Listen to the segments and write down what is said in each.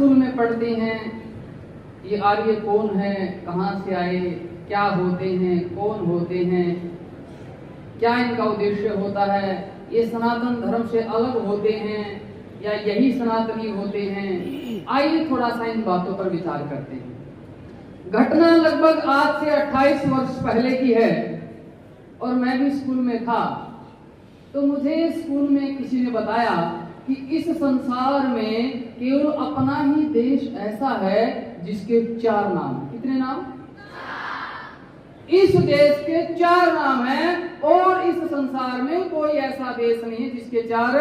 School में पढ़ते हैं ये आर्य कौन है, कहाँ से आए, क्या होते हैं, कौन होते हैं, क्या इनका उद्देश्य होता है, ये सनातन धर्म से अलग होते हैं या यही सनातनी होते हैं। आइए थोड़ा सा इन बातों पर विचार करते हैं। घटना लगभग आज से 28 वर्ष पहले की है और मैं भी स्कूल में था। तो मुझे स्कूल में किसी ने बताया कि इस संसार में केवल अपना ही देश ऐसा है जिसके 4 नाम। कितने नाम? इस देश के 4 नाम हैं और इस संसार में कोई ऐसा देश नहीं है जिसके 4।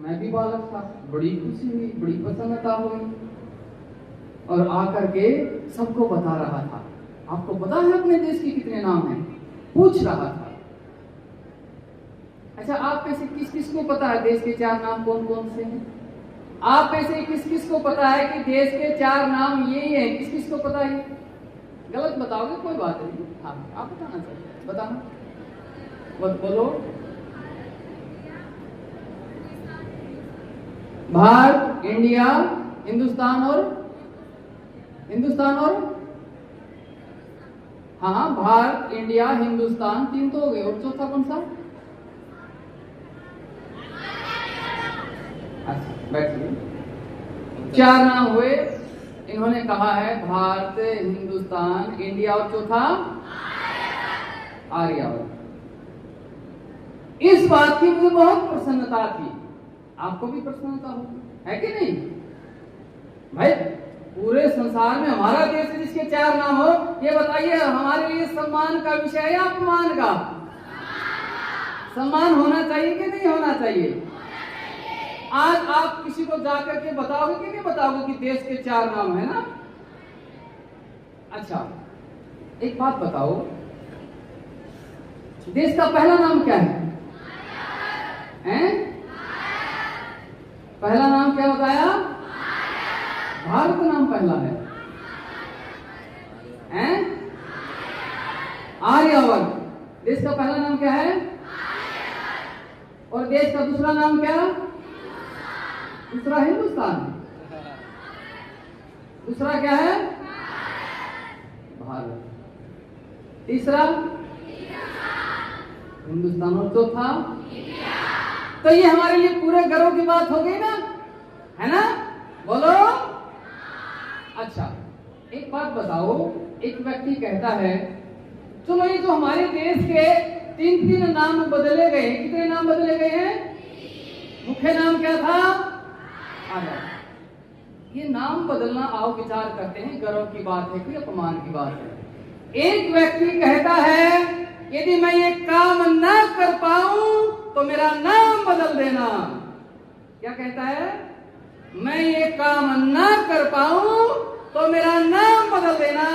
मैं भी बालक था, बड़ी खुशी हुई, बड़ी प्रसन्नता हुई और आकर के सबको बता रहा था, आपको पता है अपने देश के कितने नाम हैं? पूछ रहा था। अच्छा, आप में से किस किस को पता है देश के 4 नाम कौन कौन से हैं? आप में से किस किस को पता है कि देश के 4 नाम यही हैं? किस किस को पता है? गलत बताओगे कोई बात नहीं, हाँ आप बताना चाहिए, बताना, बोलो। भारत, इंडिया, हिंदुस्तान और हाँ, भारत, इंडिया, हिंदुस्तान, 3 तो हो गए और चौथा कौन सा? अच्छा बैठिए। 4 नाम हुए। इन्होंने कहा है भारत, हिंदुस्तान, इंडिया और चौथा आर्यवर्त। इस बात की मुझे बहुत प्रसन्नता थी, आपको भी प्रसन्नता होगी, है कि नहीं भाई? पूरे संसार में हमारा देश है जिसके 4 नाम हो, ये बताइए हमारे लिए सम्मान का विषय है या अपमान का? सम्मान होना चाहिए कि नहीं होना चाहिए? आज आप किसी को जाकर के बताओगे कि नहीं बताओगे कि देश के 4 नाम है ना? अच्छा, एक बात बताओ, देश का पहला नाम क्या है? हैं? पहला नाम क्या बताया? भारत नाम पहला है। हैं? आर्यवर्त। देश का पहला नाम क्या है? और देश का दूसरा नाम क्या? दूसरा हिंदुस्तान। दूसरा क्या है? भारत। तीसरा हिंदुस्तान और चौथा। तो ये हमारे लिए पूरे गर्व की बात हो गई ना, है ना? बोलो। अच्छा, एक बात बताओ, एक व्यक्ति कहता है चलो ये जो हमारे देश के 3 नाम बदले गए, कितने नाम बदले गए हैं? मुख्य नाम क्या था? आर्यवर्त। ये नाम बदलना, आओ विचार करते हैं, गर्व की बात है कि अपमान की बात है? एक व्यक्ति कहता है यदि मैं ये काम न कर पाऊं तो मेरा नाम बदल देना। क्या कहता है? मैं ये काम न कर पाऊं तो मेरा नाम बदल देना,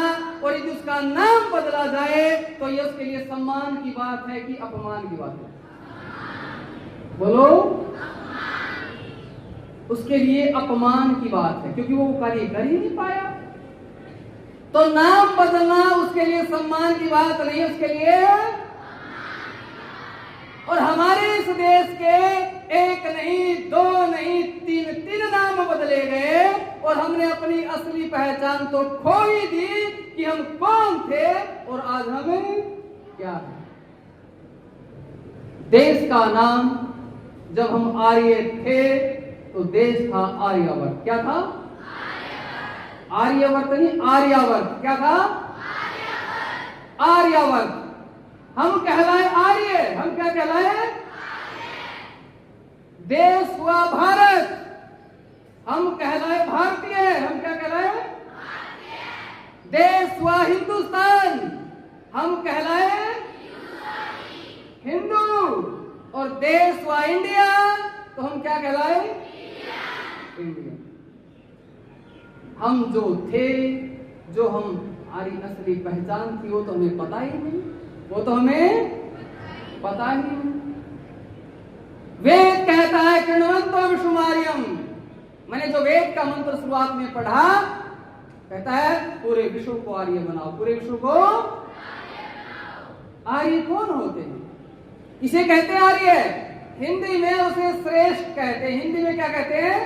और यदि उसका नाम बदला जाए तो ये उसके लिए सम्मान की बात है कि अपमान की बात है? बोलो। उसके लिए अपमान की बात है क्योंकि वो कार्य कर ही नहीं पाया। तो नाम बदलना उसके लिए सम्मान की बात नहीं, उसके लिए। और हमारे इस देश के 1 नहीं, 2 नहीं, 3 नाम बदले गए और हमने अपनी असली पहचान तो खो ही दी कि हम कौन थे और आज हमें क्या है। देश का नाम जब हम आर्य थे तो देश था आर्यवर्त। क्या था? आर्यवर्त नहीं, आर्यवर्त। क्या था? आर्यवर्त। हम कहलाए आर्य। हम क्या कहलाए? देश हुआ भारत, हम कहलाए भारतीय। हम क्या कहलाए? देश हुआ हिंदुस्तान, हम कहलाए हिंदू। और देश हुआ इंडिया तो हम क्या कहलाए? इंडिया। हम जो थे, जो हम हमारी असली पहचान थी, वो तो हमें पता ही नहीं, वो तो हमें पता ही नहीं। वेद कहता है कृण्वन्तो विश्वमार्यम। मैंने जो वेद का मंत्र शुरुआत में पढ़ा, कहता है पूरे विश्व को आर्य बनाओ। पूरे विश्व को आर्य कौन होते हैं? इसे कहते हैं आर्य। हिंदी में उसे श्रेष्ठ कहते हैं। हिंदी में क्या कहते हैं?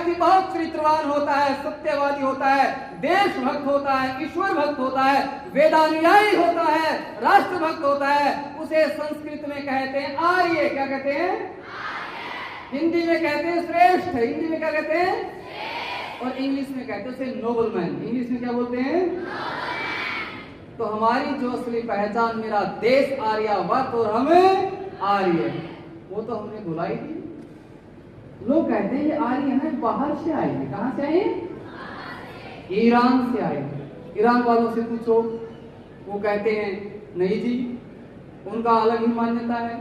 व्यक्ति बहुत चरित्रवान होता है, सत्यवादी होता है, देशभक्त होता है, ईश्वर भक्त होता है, वेदानुयायी होता है, राष्ट्रभक्त होता है, उसे संस्कृत में कहते हैं आर्य। क्या कहते हैं? हिंदी में कहते हैं श्रेष्ठ। हिंदी में क्या कहते हैं? और इंग्लिश में कहते हैं उसे नोबलमैन। इंग्लिश में क्या बोलते हैं? तो हमारी जो असली पहचान, मेरा देश आर्यावर्त और हमें आर्य, वो तो हमने भुलाई दी। लोग कहते हैं ये आर्य है, बाहर से आए हैं। कहां से आए? ईरान से आए। ईरान वालों से पूछो, वो कहते हैं नहीं जी, उनका अलग ही मान्यता है।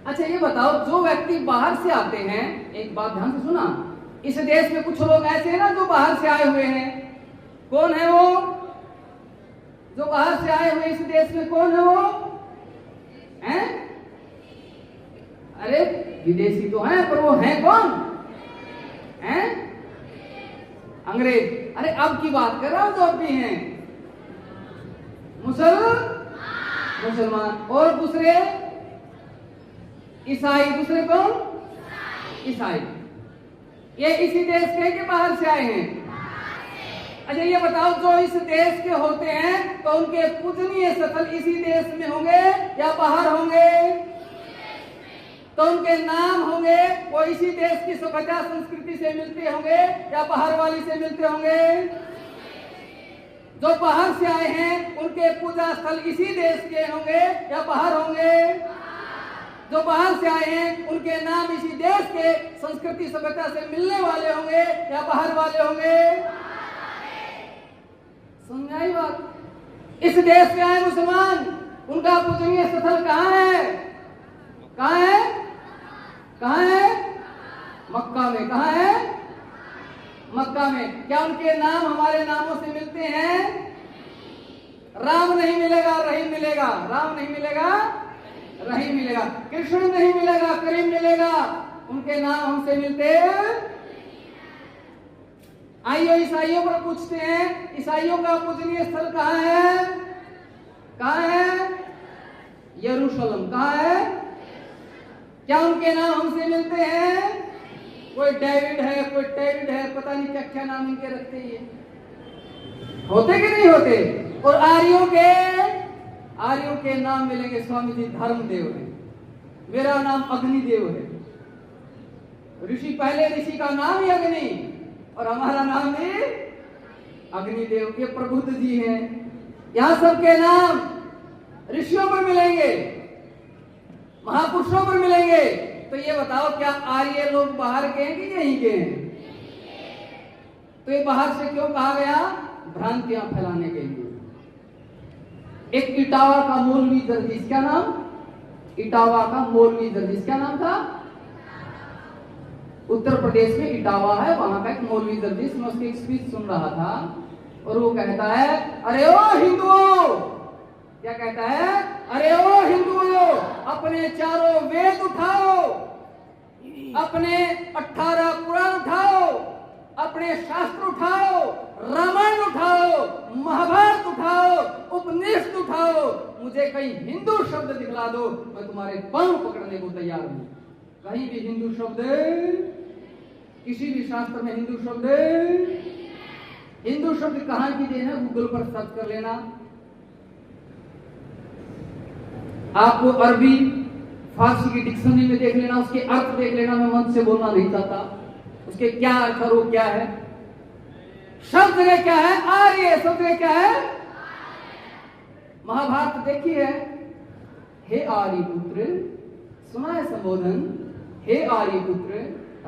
अच्छा ये बताओ, जो व्यक्ति बाहर से आते हैं, एक बात ध्यान से सुना, इस देश में कुछ लोग ऐसे हैं ना जो बाहर से आए हुए हैं। कौन है वो जो बाहर से आए हुए इस देश में? कौन है वो? हैं? अरे विदेशी तो हैं, पर वो हैं कौन? हैं? अंग्रेज। अरे अब की बात कर रहा हूं, जो भी हैं मुसलमान। और दूसरे ईसाई। दूसरे कौन? ईसाई। ये इसी देश के कि बाहर से आए हैं? अच्छा ये बताओ, जो इस देश के होते हैं तो उनके पूजनीय स्थल इसी देश में होंगे या बाहर होंगे? तो उनके नाम होंगे वो इसी देश की सभ्यता संस्कृति से मिलते होंगे या बाहर वाली से मिलते होंगे? जो बाहर से आए हैं उनके पूजा स्थल इसी देश के होंगे या बाहर होंगे? जो बाहर से आए हैं उनके नाम इसी देश के संस्कृति सभ्यता से मिलने वाले होंगे या बाहर वाले होंगे? समझाई बात? इस देश से आए मुसलमान, उनका पूजनीय स्थल कहाँ है? कहाँ है? कहाँ है? मक्का में। कहाँ है? मक्का में। क्या उनके नाम हमारे नामों से मिलते हैं? राम नहीं मिलेगा, रहीम मिलेगा। राम नहीं मिलेगा, रहीम मिलेगा। कृष्ण नहीं मिलेगा, करीम मिलेगा। उनके नाम हमसे मिलते हैं। आइयो ईसाइयों पर पूछते हैं, ईसाइयों का पूजनीय स्थल कहाँ है? कहाँ है? यरूशलेम। कहाँ है? क्या उनके नाम हमसे मिलते हैं? कोई डेविड है, कोई डेविड है, पता नहीं क्या क्या नाम इनके रखते हैं। होते कि नहीं होते? और आर्यों के नाम मिलेंगे, स्वामी जी धर्मदेव है, मेरा नाम अग्निदेव है। ऋषि, पहले ऋषि का नाम ही अग्नि और हमारा नाम भी अग्निदेव। ये प्रबुद्ध जी हैं। यहां सबके नाम ऋषियों पर मिलेंगे, महापुरुषों पर मिलेंगे। तो ये बताओ, क्या आर्य लोग बाहर के हैं कि यहीं के हैं? तो ये बाहर से क्यों कहा गया? भ्रांतियां फैलाने के लिए। एक इटावा का मौलवी जर्जिस, क्या नाम? इटावा का मौलवी जर्जिस, क्या नाम था? उत्तर प्रदेश में इटावा है, वहां का एक मौलवी जर्जिस। मैं उसकी एक स्पीच सुन रहा था और वो कहता है, अरे ओ हिंदुओं, क्या कहता है? अरे ओ हिंदुओं, अपने चारों वेद उठाओ, अपने 18 पुराण उठाओ, अपने शास्त्र उठाओ, रामायण उठाओ, महाभारत उठाओ, उपनिषद उठाओ, मुझे कहीं हिंदू शब्द दिखला दो, मैं तुम्हारे पांव पकड़ने को तैयार हूं। कहीं भी हिंदू शब्द, किसी भी शास्त्र में हिंदू शब्द, हिंदू शब्द कहां की देन है? गूगल पर सर्च कर लेना। आपको अरबी फारसी की डिक्शनरी में देख लेना, उसके अर्थ देख लेना। मैं मन से बोलना नहीं चाहता, उसके क्या अर्थ और वो क्या है। शब्द जगह क्या है? आर्य। शब्द जगह क्या है? महाभारत देखी है, हे आर्य पुत्र, सुना है संबोधन, हे आर्य पुत्र।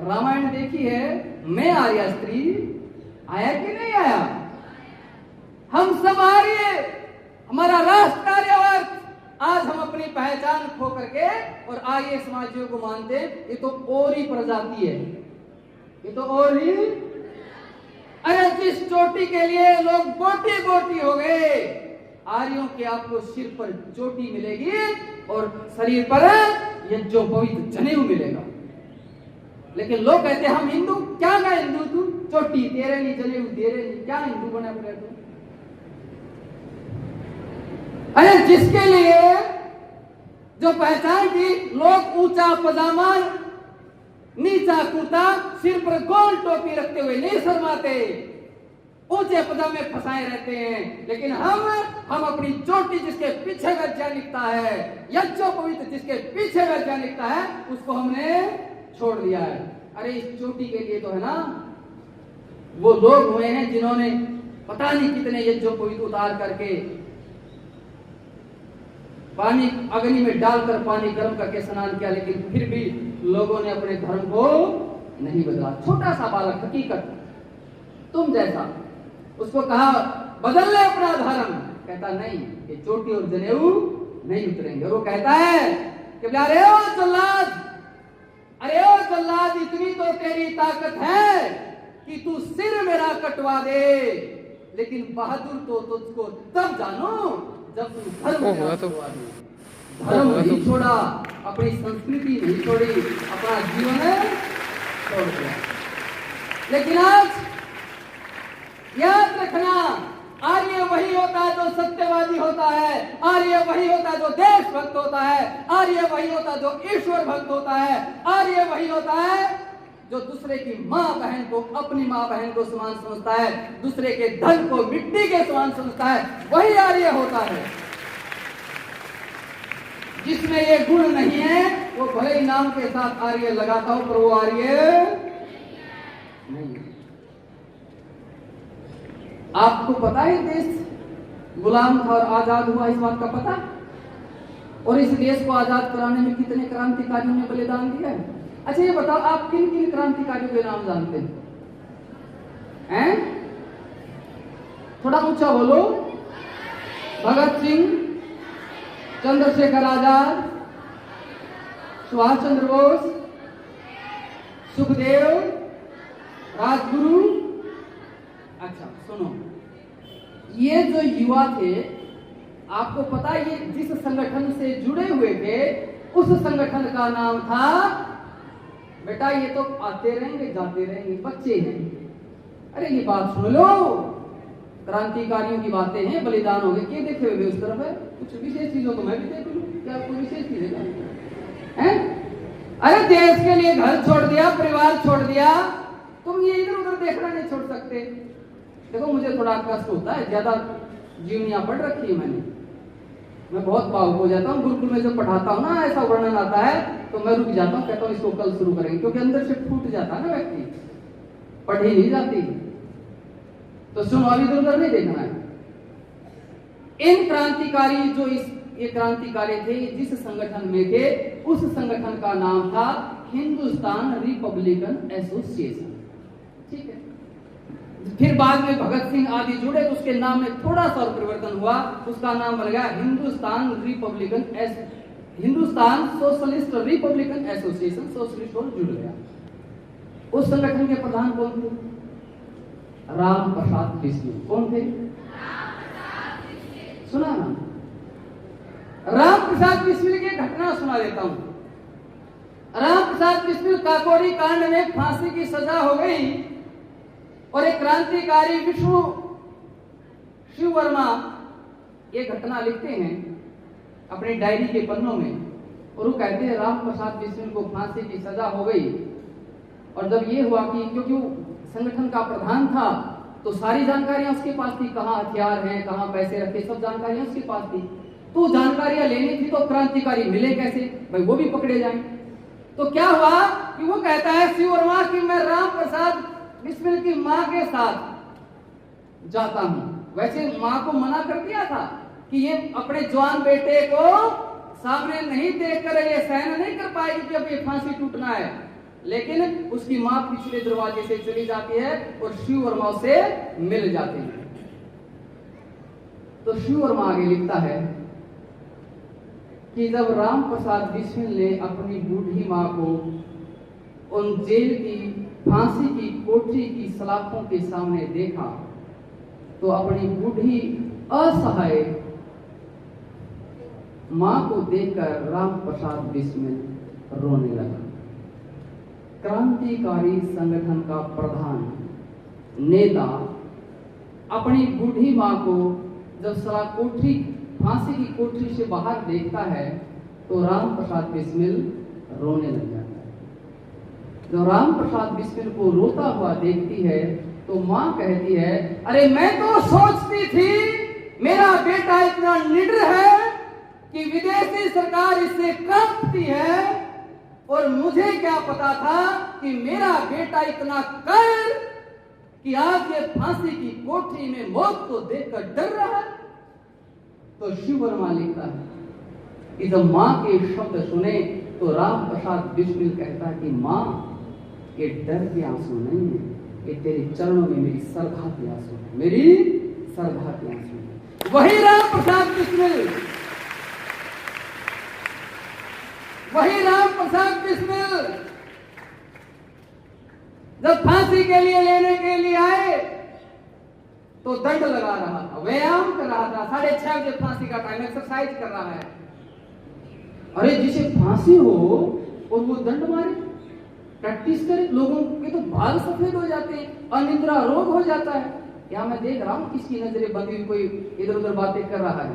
रामायण देखी है, मैं आर्य स्त्री, आया कि नहीं आया? हम सब आर्य, हमारा राष्ट्र आर्यावर्त। आज हम अपनी पहचान खो करके और आर्य समाजियों को मानते, ये तो और ही प्रजाति है, ये तो और ही। अरे जिस चोटी के लिए लोग बोटी बोटी हो गए, आर्यों के आपको सिर पर चोटी मिलेगी और शरीर पर ये जो पवित्र जनेऊ मिलेगा। लेकिन लोग कहते हैं हम हिंदू। क्या का हिंदू? तू चोटी तेरे नहीं, जनेऊ तेरे नहीं, क्या हिंदू बने पड़े तू? अरे जिसके लिए जो पहचान थी, लोग ऊंचा पजामा नीचा कुर्ता, सिर पर गोल टोपी रखते हुए नहीं शर्माते, ऊंचे पजामे फंसाए रहते हैं। लेकिन हम अपनी चोटी जिसके पीछे वैज्ञानिकता है, यज्ञोपवीत जिसके पीछे वैज्ञानिकता है, उसको हमने छोड़ दिया है। अरे इस चोटी के लिए तो है ना वो लोग हुए हैं जिन्होंने पता नहीं कितने यज्ञोपवीत उतार करके पानी अग्नि में डालकर पानी गर्म करके स्नान किया, लेकिन फिर भी लोगों ने अपने धर्म को नहीं बदला। छोटा सा बालक, हकीकत तुम जैसा, उसको कहा बदल ले अपना धर्म, कहता नहीं, ये चोटी और जनेऊ नहीं उतरेंगे। और वो कहता है कि अरे ओ जल्लाद, अरे ओ जल्लाद, इतनी तो तेरी ताकत है कि तू सिर मेरा कटवा दे, लेकिन बहादुर तो तुझको तब जानो जब तू धर्म कटवा दे। धर्म नहीं छोड़ा, अपनी संस्कृति नहीं छोड़ी, अपना जीवन छोड़ दिया। लेकिन आज याद रखना, आर्य वही होता है जो सत्यवादी होता है, आर्य वही होता है जो देशभक्त होता है, आर्य वही होता है जो ईश्वर भक्त होता है, आर्य वही होता है जो दूसरे की माँ बहन को, अपनी माँ बहन को समान समझता है, दूसरे के धन को मिट्टी के समान समझता है, वही आर्य होता है। जिसमें ये गुण नहीं है वो भले ही नाम के साथ आर्य लगाता हो, पर वो आर्य नहीं है। आपको पता है देश गुलाम था और आजाद हुआ, इस बात का पता? और इस देश को आजाद कराने में कितने क्रांतिकारियों ने बलिदान दिया है? अच्छा ये बताओ, आप किन किन क्रांतिकारियों के नाम जानते हैं? थोड़ा ऊंचा बोलो। भगत सिंह, चंद्रशेखर आजाद, सुभाष चंद्र बोस, सुखदेव, राजगुरु। अच्छा सुनो, ये जो युवा थे, आपको पता है ये जिस संगठन से जुड़े हुए थे उस संगठन का नाम था, बेटा ये तो आते रहेंगे जाते रहेंगे, बच्चे हैं। अरे ये बात सुन लो, क्रांतिकारियों की बातें हैं, बलिदान हो गए, क्या देखे हुए उस तरफ है? कुछ विशेष चीजों तो मैं भी देख लूं, क्या कोई विशेष चीज है? अरे देश के लिए घर छोड़ दिया, परिवार छोड़ दिया, तुम ये इधर उधर देखना नहीं छोड़ सकते। देखो मुझे थोड़ा कष्ट होता है, ज्यादा जीवनियां पढ़ रखी है मैंने, मैं बहुत भावुक हो जाता हूँ। गुरुकुल में जब पढ़ाता हूँ ना, ऐसा वर्णन आता है तो मैं रुक जाता हूँ, कहता हूँ इसको कल शुरू करेंगे, क्योंकि अंदर से फूट जाता है ना व्यक्ति, पढ़ी नहीं जाती। तो सुनो, अभी इधर उधर नहीं देखना है। इन क्रांतिकारी जो ये क्रांतिकारी थे, जिस संगठन में थे उस संगठन का नाम था हिंदुस्तान रिपब्लिकन एसोसिएशन। ठीक है, फिर बाद में भगत सिंह आदि जुड़े तो उसके नाम में थोड़ा सा परिवर्तन हुआ, उसका नाम बन गया Hindustan socialist Republican association, socialist और जुड़ गया। उस संगठन के प्रधान कौन थे? राम प्रसाद बिस्मिल। कौन थे? सुना ना? राम प्रसाद बिस्मिल की घटना सुना देता हूं। राम प्रसाद बिस्मिल काकोरी कांड में फांसी की सजा हो गई और एक क्रांतिकारी विष्णु शिव वर्मा ये घटना लिखते हैं अपनी डायरी के पन्नों में, और वो कहते हैं राम प्रसाद बिस्मिल को फांसी की सजा हो गई। और जब ये हुआ कि क्योंकि वो संगठन का प्रधान था तो सारी जानकारियां उसके पास थी, कहां हथियार हैं, कहां पैसे रखे, सब जानकारियां उसके पास थी। तो जानकारियां लेनी थी तो क्रांतिकारी मिले कैसे भाई, वो भी पकड़े जाएं। तो क्या हुआ कि वो कहता है शिव वर्मा कि मैं राम प्रसाद बिस्मिल की मां के साथ जाता हूं। वैसे मां को मना कर दिया था कि ये अपने जवान बेटे को सामने नहीं देखकर ये सहन नहीं कर पाएगी कि अब ये फांसी टूटना है, लेकिन उसकी मां पिछले दरवाजे से चली जाती है और शिव वर्मा से मिल जाते हैं। तो शिव वर्मा आगे लिखता है कि जब राम प्रसाद बिस्मिल ने अपनी बूढ़ी मां को उन जेल की फांसी की कोठरी की सलाखों के सामने देखा तो अपनी बूढ़ी असहाय मां को देखकर राम प्रसाद बिस्मिल रोने लगा। क्रांतिकारी संगठन का प्रधान नेता अपनी बूढ़ी मां को जब कोठरी फांसी की कोठरी से बाहर देखता है तो राम प्रसाद बिस्मिल रोने लग जाता है। जब राम प्रसाद बिस्मिल को रोता हुआ देखती है तो माँ कहती है, अरे मैं तो सोचती थी मेरा बेटा इतना निडर है कि विदेशी सरकार इससे कांपती है, और मुझे क्या पता था कि मेरा बेटा इतना कर कि आज ये फांसी की कोठरी में मौत को देखकर डर रहा है। तो शिव वर्मा लिखता है कि जब मां के शब्द सुने तो राम प्रसाद बिस्मिल कहता है कि मां, ये डर के आंसू नहीं है, ये तेरे चरणों में मेरी श्रद्धा के आंसू है, मेरी श्रद्धा के आंसू है। वही राम प्रसाद बिस्मिल, वही राम प्रसाद बिस्मिल जब फांसी के लिए लेने के लिए आए तो दंड लगा रहा था, व्यायाम कर रहा था, 6:30 बजे फांसी का टाइम, एक्सरसाइज कर रहा है। अरे जिसे फांसी हो और वो दंड मारे, प्रैक्टिस करे, लोगों के तो बाल सफेद हो जाते हैं, अनिद्रा रोग हो जाता है। यहाँ मैं देख रहा हूँ किसकी नजरें बंदी हुई, कोई इधर उधर बातें कर रहा है।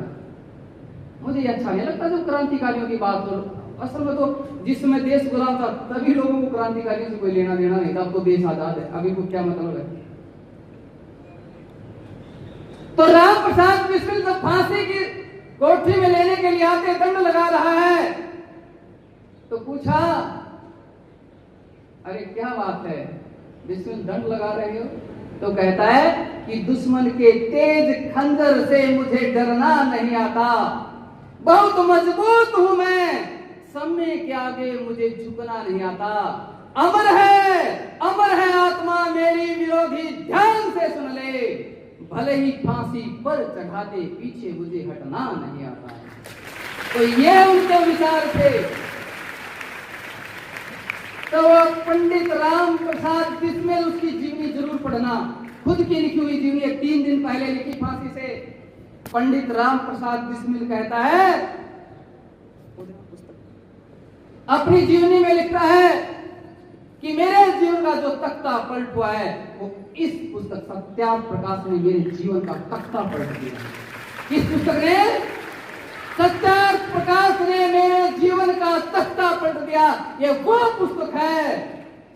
मुझे अच्छा नहीं लगता जब क्रांतिकारियों की बात हो। असल में तो जिस समय देश गुलाम था तभी लोगों को क्रांतिकारियों से कोई लेना देना नहीं था, अब तो देश आजाद है, अभी को क्या मतलब है। तो राम प्रसाद बिस्मिल जब फांसी की कोठरी में लेने के लिए आते, दंड लगा रहा है, तो पूछा, अरे क्या बात है बिस्मिल दंड लगा रहे हो? तो कहता है कि दुश्मन के तेज खंजर से मुझे डरना नहीं आता, बहुत मजबूत हूं मैं, समय के आगे मुझे झुकना नहीं आता। अमर है आत्मा मेरी विरोधी, ध्यान से सुन ले, भले ही फांसी पर चढ़ाते पीछे मुझे हटना नहीं आता। तो ये उनके विचार थे। तो पंडित राम प्रसाद बिस्मिल, उसकी जीवनी जरूर पढ़ना, खुद की लिखी हुई जीवनी, 3 दिन पहले लिखी फांसी से। पंडित राम प्रसाद बिस्मिल कहता है, अपनी जीवनी में लिखता है कि मेरे जीवन का जो तख्ता पलट हुआ है वो इस पुस्तक सत्यार्थ प्रकाश ने मेरे जीवन का तख्ता पलट दिया। किस पुस्तक ने? सत्यार्थ प्रकाश ने मेरे जीवन का तख्ता पलट दिया। ये वो पुस्तक है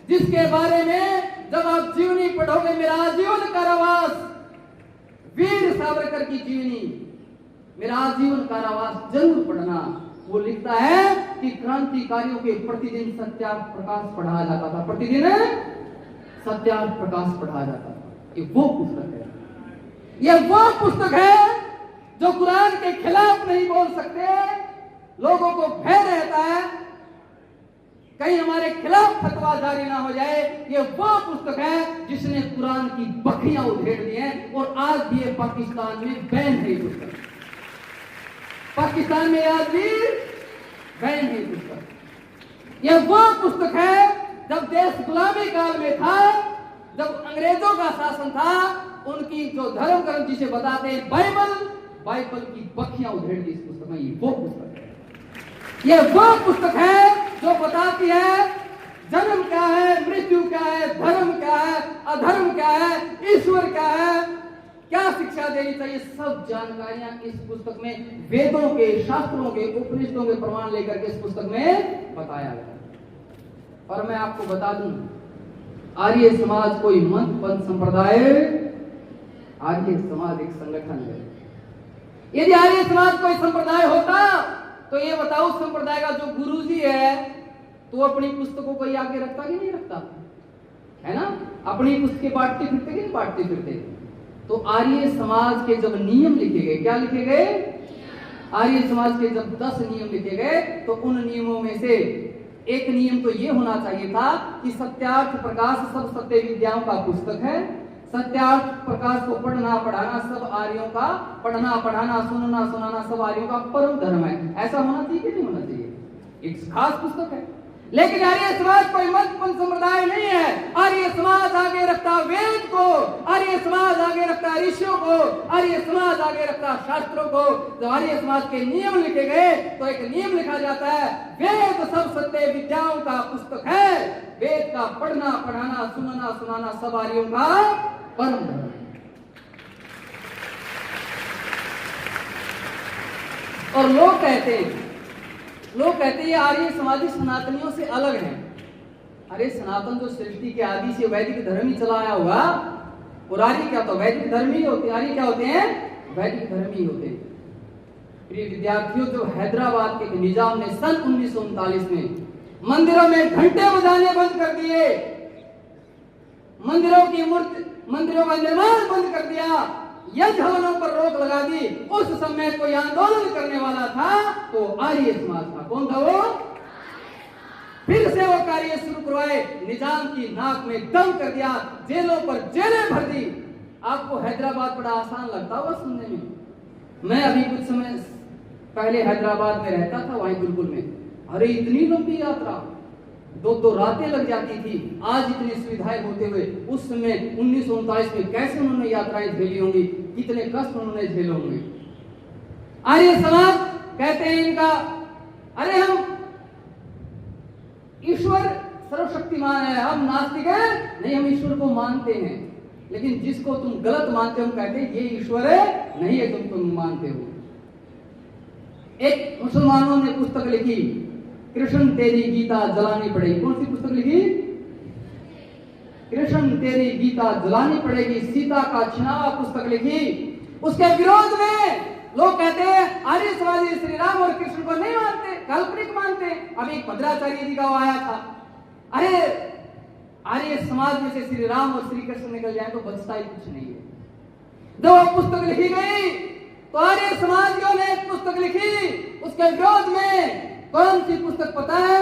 जिसके बारे में जब आप जीवनी पढ़ोगे, मेरा आजीवन कारावास, वीर सावरकर की जीवनी, मेरा आजीवन कारावास जरूर पढ़ना। वो लिखता है कि क्रांतिकारियों के प्रतिदिन सत्यार्थ प्रकाश पढ़ाया जाता था, प्रतिदिन सत्यार्थ प्रकाश पढ़ाया जाता था। ये वो पुस्तक है, ये वो पुस्तक है जो कुरान के खिलाफ नहीं बोल सकते। लोगों को भय रहता है कहीं हमारे खिलाफ फतवा जारी ना हो जाए। ये वो पुस्तक है जिसने कुरान की बखियां उधेड़ दी हैं, और आज भी ये पाकिस्तान में बैन है। पुस्तक पाकिस्तान में आज भी बैन है पुस्तक। यह वो पुस्तक है जब देश गुलामी काल में था, जब अंग्रेजों का शासन था, उनकी जो धर्म ग्रंथ जिसे बताते हैं बाइबल की बखियां उधेड़ दी इस पुस्तक में। ये वो पुस्तक है, ये वो पुस्तक है जो बताती है जन्म क्या है, मृत्यु क्या है, धर्म क्या है, अधर्म क्या है, ईश्वर क्या है, क्या शिक्षा देनी चाहिए। सब जानकारियां इस पुस्तक में, वेदों के, शास्त्रों के, उपनिषदों के प्रमाण लेकर के इस पुस्तक में बताया गया। और मैं आपको बता दूं, आर्य समाज कोई मत पंथ संप्रदाय, आर्य समाज एक संगठन है। यदि आर्य समाज कोई संप्रदाय होता तो ये बताओ, संप्रदाय का जो गुरुजी है तो अपनी पुस्तकों को आगे रखता कि नहीं रखता, है ना? अपनी पुस्तकें बांटते फिरते कि नहीं बांटते फिरते। तो आर्य समाज के जब नियम लिखे गए, क्या लिखे गए? आर्य समाज के जब 10 नियम लिखे गए तो उन नियमों में से एक नियम तो ये होना चाहिए था कि सत्यार्थ प्रकाश सब सत्य विद्याओं का पुस्तक है। सत्यार्थ प्रकाश को पढ़ना पढ़ाना सब आर्यों का, पढ़ना पढ़ाना सुनना सुनाना सब आर्यों का परम धर्म है। ऐसा होना चाहिए कि नहीं होना चाहिए? एक खास पुस्तक है। लेकिन आर्य समाज कोई मत पंथ संप्रदाय नहीं है। आर्य समाज आगे रखता वेद को, आर्य समाज आगे रखता ऋषियों को, आर्य समाज आगे रखता शास्त्रों को। जब आर्य समाज के नियम लिखे गए तो एक नियम लिखा जाता है, वेद सब सत्य विद्याओं का पुस्तक है। वेद का पढ़ना पढ़ाना सुनना सुनाना सब आर्यों का परम धर्म है। और लोग कहते हैं ये आर्य समाजी सनातनियों से अलग है। अरे सनातन जो सृष्टि के आदि से वैदिक धर्म ही चला आया हुआ, और आर्य क्या, तो वैदिक धर्म ही होते हैं। आर्य क्या होते हैं? वैदिक धर्म ही होते हैं। प्रिय विद्यार्थियों, जो हैदराबाद के निजाम ने सन 1939 में मंदिरों में घंटे बजाने बंद कर दिए, मंदिरों का निर्माण बंद कर दिया, यज्ञ हवनों पर रोक लगा दी, उस समय कोई आंदोलन करने वाला था तो आर्य समाज था। कौन था वो? फिर से वो कार्य शुरू करवाए, निजाम की नाक में दम कर दिया, जेलों पर जेलें भर दी। आपको हैदराबाद बड़ा आसान लगता होगा सुनने में। मैं अभी कुछ समय पहले हैदराबाद में रहता था, वहीं गुरुकुल में। अरे इतनी लंबी यात्रा, 2-2 रातें लग जाती थी। आज इतनी सुविधाएं होते हुए उस समय 1939 में कैसे उन्होंने यात्राएं झेली होंगी, कितने कष्ट उन्होंने झेले होंगे। आर्य समाज कहते हैं इनका, अरे हम ईश्वर सर्वशक्तिमान है, हम नास्तिक हैं नहीं, हम ईश्वर को मानते हैं, लेकिन जिसको तुम गलत मानते हो कहते हैं ये ईश्वर है नहीं है, तुम मानते हो। एक मुसलमानों ने पुस्तक लिखी, कृष्ण तेरी गीता जलानी पड़ेगी। कौन सी पुस्तक लिखी? कृष्ण तेरी गीता जलानी पड़ेगी, सीता का छिनावा पुस्तक लिखी। उसके विरोध में लोग कहते हैं आर्य समाजी श्री राम और कृष्ण को नहीं मानते, काल्पनिक मानते। अब एक भद्राचार्य जी का आया था, अरे आर्य समाज में से श्री राम और श्री कृष्ण निकल जाए तो बचता ही कुछ नहीं है। जब वो पुस्तक लिखी गई तो आर्य समाजियों ने एक पुस्तक लिखी, उसके विरोध में। कौन सी पुस्तक पता है?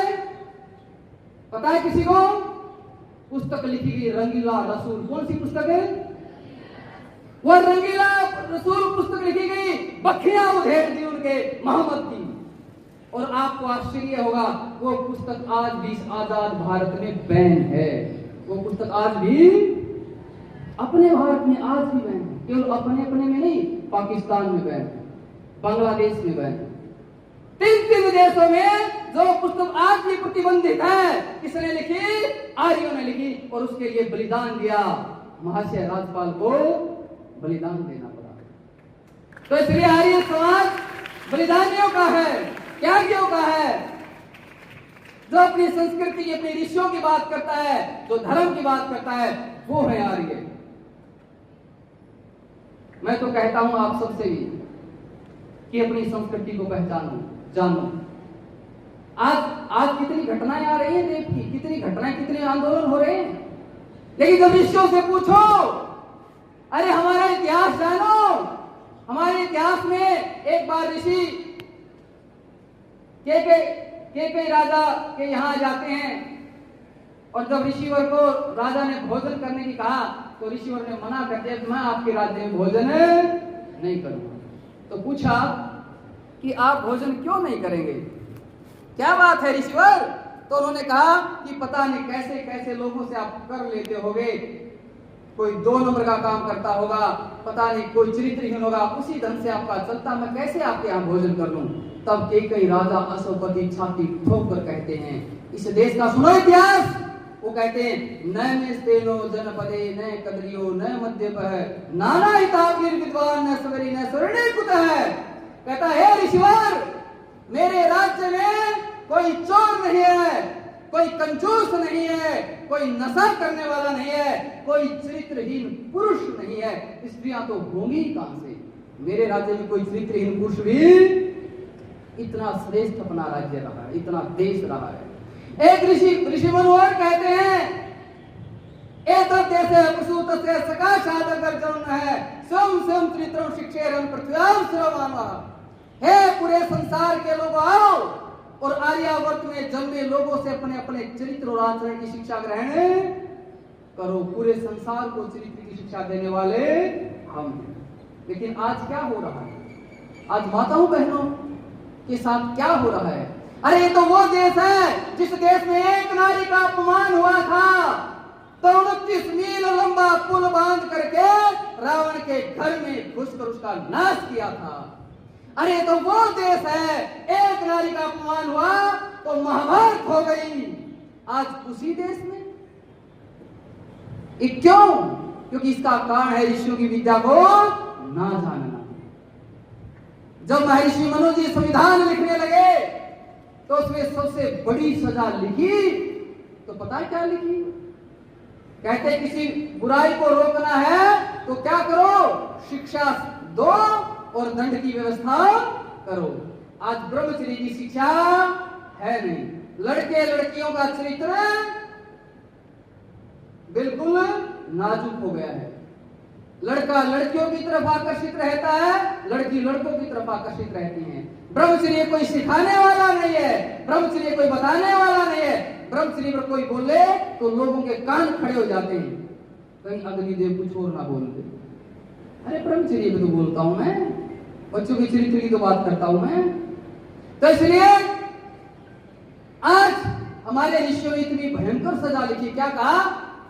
पता है किसी को? पुस्तक लिखी गई रंगीला रसूल। कौन सी पुस्तक है? वो रंगीला रसूल पुस्तक लिखी गई, बखियां उधेड़ दी उनके मोहम्मद की। और आपको आश्चर्य होगा, वो पुस्तक आज भी आजाद भारत में बैन है। वो पुस्तक आज भी अपने भारत में आज भी बैन है, केवल अपने में नहीं, पाकिस्तान में बैन है, बांग्लादेश में बैन है। 3 देशों में जो पुस्तक आज भी प्रतिबंधित है। किसने लिखी? आर्यों ने लिखी, और उसके लिए बलिदान दिया। महाशय राज्यपाल को बलिदान देना पड़ा। तो इसलिए आर्य समाज बलिदानियों का है, त्यागियों का है। जो अपनी संस्कृति, अपने ऋषियों की बात करता है, जो धर्म की बात करता है, वो है आर्य। मैं तो कहता हूं आप सबसे भी कि अपनी संस्कृति को पहचानो, जानो। आज कितनी घटनाएं आ रही हैं देश की, कितनी घटनाएं, कितने आंदोलन हो रहे हैं। लेकिन जब ऋषियों से पूछो, अरे हमारा इतिहास जानो, हमारे इतिहास में एक बार ऋषि के राजा के यहां जाते हैं, और जब ऋषिवर को राजा ने भोजन करने की कहा तो ऋषिवर ने मना कर दिया कि मैं आपके राज्य में भोजन नहीं करूंगा। तो पूछा कि आप भोजन क्यों नहीं करेंगे, क्या बात है ऋषिवर? तो उन्होंने कहा कि पता नहीं कैसे कैसे लोगों से आप कर लेते होगे, कोई 2 नंबर का काम करता होगा, पता नहीं कोई चरित्रहीन होगा, उसी ढंग से आपका चलता, मैं कैसे आपके यहाँ भोजन कर लूं। तब कई राजा अशोकपति छाती ठोक कर कहते हैं, इस देश का सुनो इतिहास। वो कहते हैं, न मेस्तेनो जनपदे न कदरियो न मध्यपः नाना हिताग्र विद्वान न सवरी न स्वर्णे कुतः। कहता है ऋषिवर, मेरे राज्य में कोई चोर नहीं है, कोई कंजूस नहीं है, कोई नशा करने वाला नहीं है, कोई चरित्रहीन पुरुष नहीं है। स्त्रियां तो होंगी कहां से? मेरे राज्य में कोई चरित्रहीन पुरुष भी, इतना श्रेष्ठ अपना राज्य रहा है, इतना देश रहा है। एक ऋषि मनोहर कहते हैं, एतत् देशे प्रसूतस्य सकाशादगर जन्म है, स्वयं स्वयं चरित्रं शिक्षेरं पृथ्व्यां सर्वमानवः। हे पूरे संसार के लोग आओ और आर्यावर्त में जन्मे लोगों से अपने अपने चरित्र और आचरण की शिक्षा ग्रहण करो। पूरे संसार को चरित्र की शिक्षा देने वाले हम हैं। लेकिन आज क्या हो रहा है? आज माताओं बहनों के साथ क्या हो रहा है? अरे ये तो वो देश है जिस देश में एक नारी का अपमान हुआ था तो 29 मील लंबा पुल बांध करके रावण के घर में घुसकर उसका नाश किया था। अरे तो वो देश है, एक नारी का अपमान हुआ तो महाभारत हो गई। आज उसी देश में क्यों? क्योंकि इसका कारण है ऋषियों की विद्या को ना जानना। जब महर्षि मनु जी संविधान लिखने लगे तो उसमें सबसे बड़ी सजा लिखी तो पता है क्या लिखी? कहते हैं किसी बुराई को रोकना है तो क्या करो? शिक्षा दो और दंड की व्यवस्था करो। आज ब्रह्मचर्य की शिक्षा है नहीं। लड़के लड़कियों का चरित्र बिल्कुल नाजुक हो गया है। लड़का लड़कियों की तरफ आकर्षित रहता है, लड़की लड़कों की तरफ आकर्षित रहती है। ब्रह्मचर्य कोई सिखाने वाला नहीं है, ब्रह्मचर्य कोई बताने वाला नहीं है। ब्रह्मचर्य पर कोई बोले तो लोगों के कान खड़े हो जाते हैं, कहीं अग्निदेव कुछ और ना बोल दे। अरे ब्रह्मचर्य पे तो बोलता हूं मैं, बच्चों की चरित्र की तो बात करता हूं मैं। तो इसलिए आज हमारे ऋषियों ने इतनी भयंकर सजा लिखी। क्या कहा?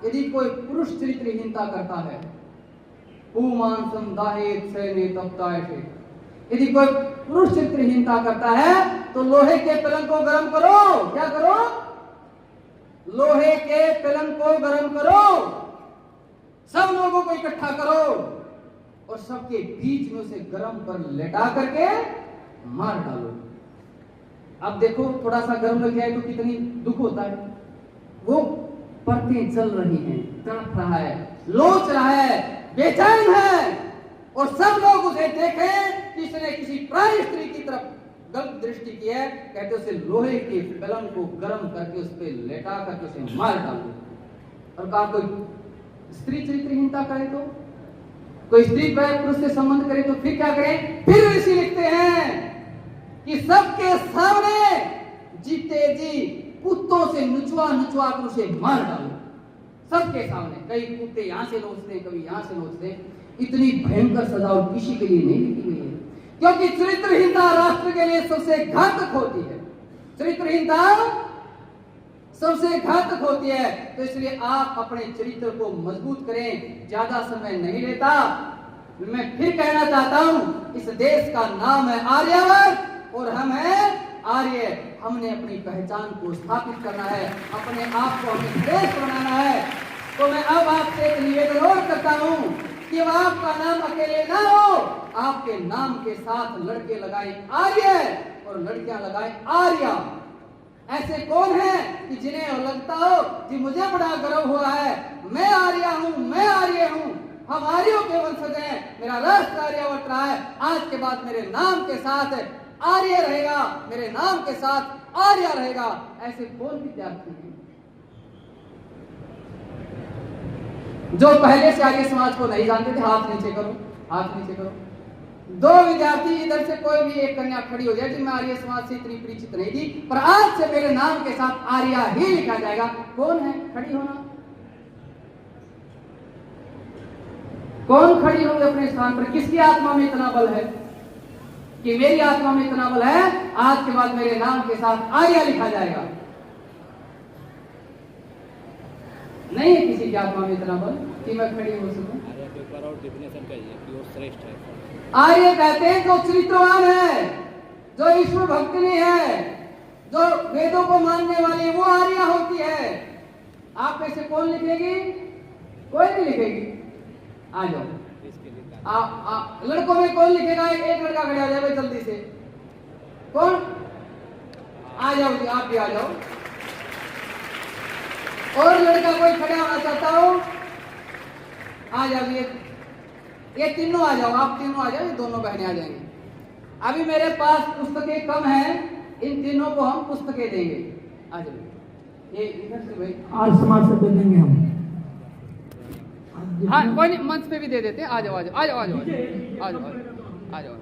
यदि कोई पुरुष चरित्रहीनता करता है, पुमांसम दाहेत सैने तप्तायते, यदि कोई पुरुष चरित्रहीनता करता है तो लोहे के पलंग को गर्म करो। क्या करो? लोहे के पलंग को गर्म करो, सब लोगों को इकट्ठा करो और सबके बीच में उसे गर्म पर लेटा करके मार डालो। अब देखो थोड़ा सा गर्म लग जाए तो कितनी दुख होता है। वो परतें जल रही हैं, तड़प रहा है, लोच रहा है, बेचैन है और सब लोग उसे देखें कि इसने किसी प्राय स्त्री की तरफ गलत दृष्टि की है। कहते उसे लोहे के पलंग को गर्म करके उस पर लेटा करके उसे मार डालो। और कहा कोई स्त्री चरित्रहीनता करे तो, कोई स्त्री पुरुष से संबंध करे तो फिर क्या करें? फिर ऋषि लिखते हैं कि सबके सामने जीते जी कुत्तों से नुचवा नुचवा कर उसे मार डालो। सबके सामने, कई कुत्ते यहां से नोचते हैं, कभी यहां से नोचते हैं। इतनी भयंकर सजा और किसी के लिए नहीं लिखी गई है, क्योंकि चरित्रहीनता राष्ट्र के लिए सबसे घातक होती है। चरित्रहीनता सबसे घातक होती है। तो इसलिए आप अपने चरित्र को मजबूत करें। ज्यादा समय नहीं लेता, मैं फिर कहना चाहता हूं, इस देश का नाम है आर्यावर्त और हम हैं आर्य। हमने अपनी पहचान को स्थापित करना है, अपने आप को हमें श्रेष्ठ बनाना है। तो मैं अब आपसे एक निवेदन और करता हूं कि आपका नाम अकेले ना हो, आपके नाम के साथ लड़के लगाए आर्य और लड़कियां लगाए आर्या। ऐसे कौन है कि जिन्हें लगता हो कि मुझे बड़ा गर्व हुआ है, मैं आर्या हूं, मैं आर्य हूं, हम आर्यों के वंशज हैं, मेरा राष्ट्र आर्यावर्त रहा है, आज के बाद मेरे नाम के साथ आर्य रहेगा, मेरे नाम के साथ आर्या रहेगा। ऐसे कौन विद्यार्थी हैं जो पहले से आर्य समाज को नहीं जानते थे? हाथ नीचे करो, हाथ नीचे करो। दो विद्यार्थी इधर से कोई भी एक कन्या खड़ी हो जाए कि मैं आर्य समाज से इतनी परिचित नहीं थी, पर आज से मेरे नाम के साथ आर्या ही लिखा जाएगा। कौन है? खड़ी होना। कौन खड़ी होंगे अपने स्थान पर? किसकी आत्मा में इतना बल है कि मेरी आत्मा में इतना बल है, आज के बाद मेरे नाम के साथ आर्या लिखा जाएगा? नहीं है किसी की आत्मा में इतना बल कि मैं खड़ी हो सकूं। आर्य कहते हैं जो चरित्रवान है, जो ईश्वर भक्त में है, जो वेदों को मानने वाली, वो आर्या होती है। आप में से कौन लिखेगी? कोई नहीं लिखेगी। आ जाओ, लड़कों में कौन लिखेगा? एक लड़का खड़े आ जाए जल्दी से। कौन? आ जाओ जी, आप भी आ जाओ। और लड़का कोई खड़ा होना चाहता हो? आ जाओ, ये तीनों आ जाओ, आप तीनों आ जाओ, ये दोनों बहनें आ जाएंगे। अभी मेरे पास पुस्तकें कम हैं, इन तीनों को हम पुस्तकें देंगे। आ जाओ, ये इधर से भाई आज समाज से दे देंगे हम। हाँ कोई नहीं, मंच पे भी दे देते हैं। आ जाओ, आ जाओ, आ जाओ, आ जाओ, आ जाओ, आ जाओ।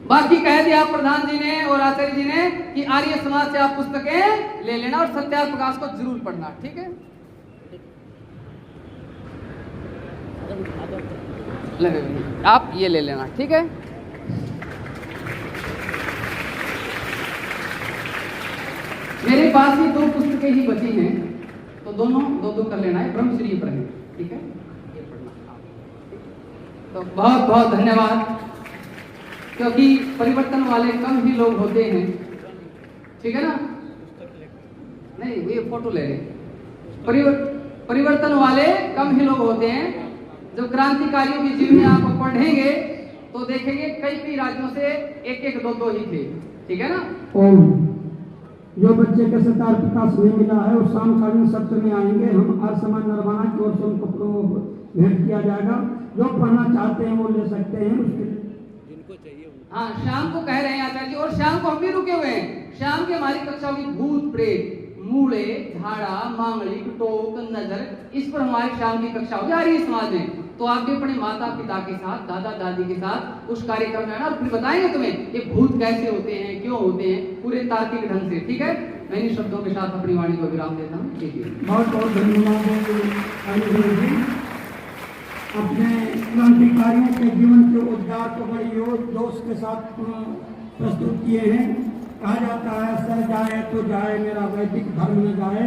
बाकी कह दिया प्रधान जी ने और आचार्य जी ने कि आर्य समाज से आप पुस्तकें ले लेना और सत्याग्रह प्रकाश को जरूर पढ़ना, ठीक है? लगे आप ये ले लेना, ठीक है? मेरे पास ही 2 पुस्तकें ही बची हैं, तो दोनों दो कर लेना है। ब्रह्मचर्य पढ़ेंगे, ठीक है? ये पढ़ना। तो बहुत बहुत धन्यवाद, क्योंकि परिवर्तन वाले कम ही लोग होते हैं, ठीक है ना? नहीं, ये फोटो ले रहे। परिवर्तन वाले कम ही लोग होते हैं। जो क्रांतिकारियों की जीवनी आप पढ़ेंगे तो देखेंगे कई राज्यों से 1-1, 2-2 ही थे, ठीक है ना? जो बच्चे के सतार प्रकाश में मिला है वो शामकालीन सत्र में आएंगे। हम आर्समान नरवाना की ओर से उनको भेंट किया जाएगा। जो पढ़ना चाहते हैं वो ले सकते हैं। उसके हाँ, शाम को कह रहे हैं आचार्य जी, और शाम को हम भी रुके हुए हैं। शाम की हमारी कक्षा होगी भूत प्रेत, मूड़े, झाड़ा, मांगलिक, टोक, नजर, इस पर हमारी शाम की कक्षा होगी आर्य समाज में। तो आप भी अपने माता पिता के साथ, दादा दादी के साथ उस कार्यक्रम में आना और फिर बताएंगे तुम्हें ये भूत कैसे होते हैं, क्यों होते हैं, पूरे तार्किक ढंग से। ठीक है, मैं इन शब्दों के साथ अपनी वाणी को विराम देता हूँ। ठीक है, बहुत बहुत धन्यवाद। अपने क्रांतिकारियों के जीवन के उद्धार को बड़ी जोश के साथ प्रस्तुत किए हैं। कहा जाता है सर जाए तो जाए मेरा वैदिक धर्म में जाए।